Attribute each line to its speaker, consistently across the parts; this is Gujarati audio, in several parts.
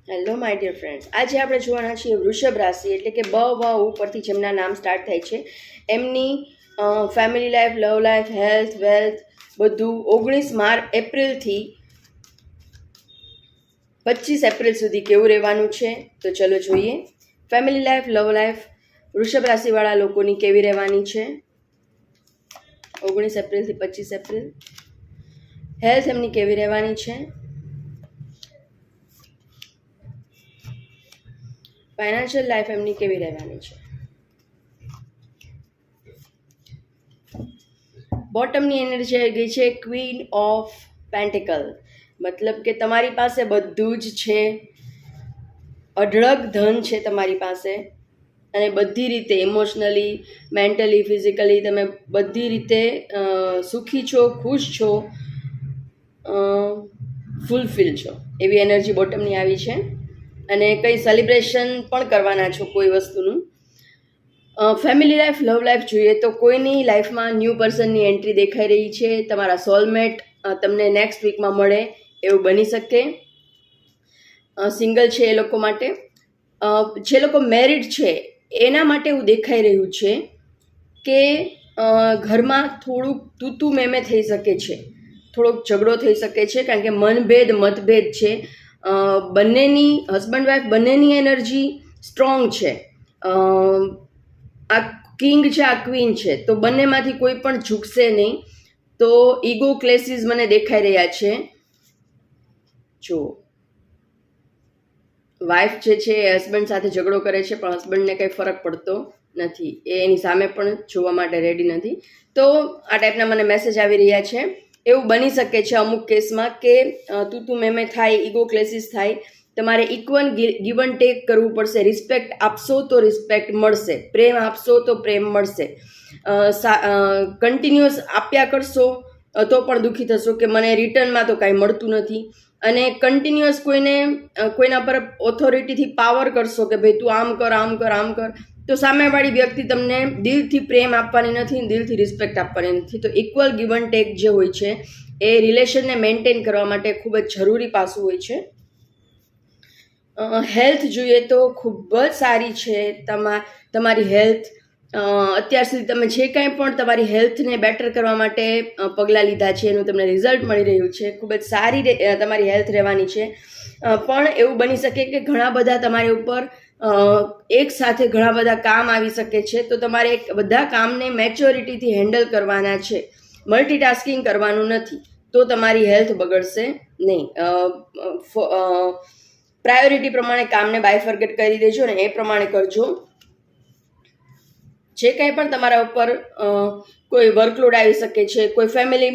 Speaker 1: હેલો માય ડિયર ફ્રેન્ડ્સ, આજે આપણે જોવાના છીએ વૃષભ રાશિ એટલે કે બ વ ઉપરથી જેમના નામ સ્ટાર્ટ થાય છે એમની family life, love life, health, wealth બધું 19 એપ્રિલથી 25 એપ્રિલ સુધી કેવું રહેવાનું છે. તો ચલો જોઈએ. ફેમિલી લાઈફ, લવ લાઈફ વૃષભ રાશિવાળા લોકોની કેવી રહેવાની છે 19 એપ્રિલથી 25 એપ્રિલ. હેલ્થ એમની કેવી રહેવાની છે. ફાઇનાન્શિયલ લાઈફ એમની કેવી રહેવાની છે. બોટમની એનર્જી આવી ગઈ છે ક્વીન ઓફ પેન્ટિકલ, મતલબ કે તમારી પાસે બધું જ છે, અઢળક ધન છે તમારી પાસે, અને બધી રીતે ઇમોશનલી, મેન્ટલી, ફિઝિકલી તમે બધી રીતે સુખી છો, ખુશ છો, ફૂલફિલ છો, એવી એનર્જી બોટમની આવી છે. અને કંઈ સેલિબ્રેશન પણ કરવાના છો કોઈ વસ્તુનું. ફેમિલી લાઈફ, લવ લાઈફ જોઈએ તો કોઈની લાઈફમાં ન્યૂ પર્સનની એન્ટ્રી દેખાઈ રહી છે. તમારા સોલમેટ તમને નેક્સ્ટ વીકમાં મળે એવું બની શકે. સિંગલ છે એ લોકો માટે. જે લોકો મેરિડ છે એના માટે એવું દેખાઈ રહ્યું છે કે ઘરમાં થોડુંક તૂતું મેમે થઈ શકે છે, થોડોક ઝઘડો થઈ શકે છે, કારણ કે મતભેદ છે. બંનેની હસબન્ડ વાઈફ બંનેની એનર્જી સ્ટ્રોંગ છે. આ કિંગ છે, આ ક્વીન છે, તો બંનેમાંથી કોઈ પણ ઝૂકશે નહીં. તો ઈગો ક્લેસીસ મને દેખાઈ રહ્યા છે. જો વાઈફ જે છે એ હસબન્ડ સાથે ઝઘડો કરે છે પણ હસબન્ડને કંઈ ફરક પડતો નથી, એ એની સામે પણ જોવા માટે રેડી નથી. તો આ ટાઈપના મને મેસેજ આવી રહ્યા છે. એવું બની શકે છે અમુક કેસમાં કે તું મેમે થાય, ઈગો ક્લેસીસ થાય. તમારે ઇક્વલ ગીવ એન્ડ ટેક કરવું પડશે. રિસ્પેક્ટ આપશો તો રિસ્પેક્ટ મળશે, પ્રેમ આપશો તો પ્રેમ મળશે. કન્ટિન્યુઅસ આપ્યા કરશો તો પણ દુઃખી થશો કે મને રિટર્નમાં તો કાંઈ મળતું નથી. અને કન્ટિન્યુઅસ કોઈના પર ઓથોરિટીથી પાવર કરશો કે ભાઈ તું આમ કર, આમ કર, આમ કર, તો સામેવાળી વ્યક્તિ તમને દિલથી પ્રેમ આપવાની નથી, દિલથી રિસ્પેક્ટ આપવાની નથી. તો ઇક્વલ ગીવ એન્ડ ટેક જે હોય છે એ રિલેશનને મેન્ટેન કરવા માટે ખૂબ જ જરૂરી પાસું હોય છે. હેલ્થ જોઈએ તો ખૂબ જ સારી છે તમારી હેલ્થ. અત્યાર સુધી તમે જે કાંઈ પણ તમારી હેલ્થને બેટર કરવા માટે પગલાં લીધા છે એનું તમને રિઝલ્ટ મળી રહ્યું છે. ખૂબ જ સારી તમારી હેલ્થ રહેવાની છે. પણ એવું બની શકે કે ઘણા બધા તમારી ઉપર એક સાથે ઘણા બધા કામ આવી શકે છે. તો તમારે બધા કામને મેચ્યોરિટીથી હેન્ડલ કરવાના છે, મલ્ટીટાસ્કિંગ કરવાનું નથી. તો તમારી હેલ્થ બગડશે નહીં. પ્રાયોરિટી પ્રમાણે કામને બાયફર્કેટ કરી દેજો ને એ પ્રમાણે કરજો. જે કંઈ પણ તમારા ઉપર કોઈ વર્કલોડ આવી શકે છે, કોઈ ફેમિલી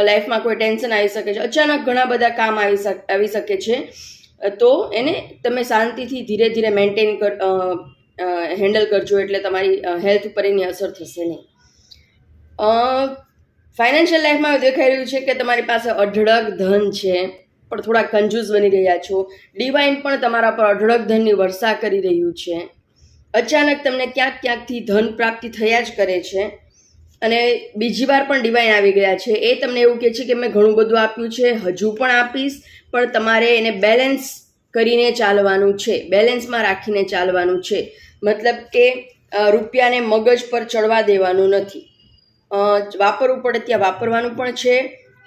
Speaker 1: લાઈફમાં કોઈ ટેન્શન આવી શકે છે, અચાનક ઘણા બધા કામ આવી શકે છે, તો એને તમે શાંતિથી ધીરે ધીરે મેન્ટેન હેન્ડલ કરજો, એટલે તમારી હેલ્થ ઉપર એની અસર થશે નહીં. ફાઇનાન્શિયલ લાઈફમાં દેખાઈ રહ્યું છે કે તમારી પાસે અઢળક ધન છે પણ થોડા કંજૂસ બની રહ્યા છો. ડિવાઇન પણ તમારા પર અઢળક ધનની વર્ષા કરી રહ્યું છે. અચાનક તમને ક્યાંકથી ધન પ્રાપ્તિ થયા જ કરે છે. અને બીજી વાર પણ ડિવાઇન આવી ગયા છે. એ તમને એવું કહે છે કે મેં ઘણું બધું આપ્યું છે, હજુ પણ આપીશ, પણ તમારે એને બેલેન્સ કરીને ચાલવાનું છે, બેલેન્સમાં રાખીને ચાલવાનું છે. મતલબ કે રૂપિયાને મગજ પર ચડવા દેવાનું નથી. વાપરવું પડે ત્યાં વાપરવાનું પણ છે,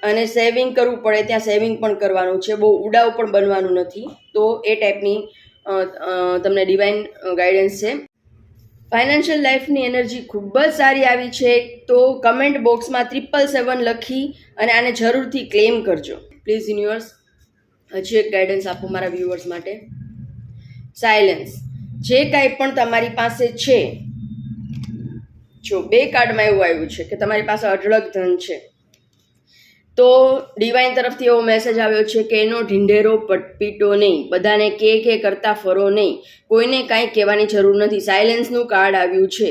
Speaker 1: અને સેવિંગ કરવું પડે ત્યાં સેવિંગ પણ કરવાનું છે. બહુ ઉડાવ પણ બનવાનું નથી. તો એ ટાઈપની તમને ડિવાઇન ગાઈડન્સ છે. ફાઇનાન્શિયલ લાઈફની એનર્જી ખૂબ જ સારી આવી છે. તો કમેન્ટ બોક્સમાં 777 લખી અને આને જરૂરથી ક્લેમ કરજો પ્લીઝ. યુનિવર્સ હજી એક ગાઈડન્સ આપો મારા વ્યુઅર્સ માટે. સાયલેન્સ. જે કાંઈ પણ તમારી પાસે છે, જો 2 કાર્ડમાં એવું આવ્યું છે કે તમારી પાસે અઢળક ધન છે, તો ડિવાઇન તરફથી એવો મેસેજ આવ્યો છે કે એનો ઢીંઢેરો પીટો નહીં, બધાને કે કરતા ફરો નહીં, કોઈને કાંઈ કહેવાની જરૂર નથી. સાયલેન્સનું કાર્ડ આવ્યું છે.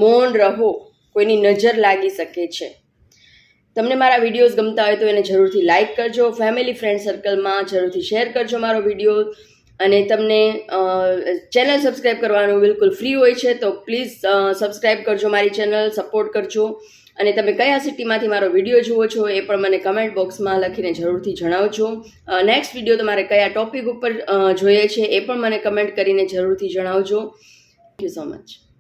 Speaker 1: મૌન રહો, કોઈની નજર લાગી શકે છે. તમને મારા વિડીયોઝ ગમતા હોય તો એને જરૂરથી લાઇક કરજો, ફેમિલી ફ્રેન્ડ સર્કલમાં જરૂરથી શેર કરજો મારો વિડીયો. અને તમને ચેનલ સબસ્ક્રાઈબ કરવાનું બિલકુલ ફ્રી હોય છે, તો પ્લીઝ સબસ્ક્રાઈબ કરજો મારી ચેનલ, સપોર્ટ કરજો. અને તમે કયા સિટીમાંથી મારો વિડીયો જુઓ છો એ પણ મને કમેન્ટ બોક્સમાં લખીને જરૂરથી જણાવજો. નેક્સ્ટ વિડીયો તમારે કયા ટોપિક ઉપર જોઈએ છે એ પણ મને કમેન્ટ કરીને જરૂરથી જણાવજો. Thank you so much.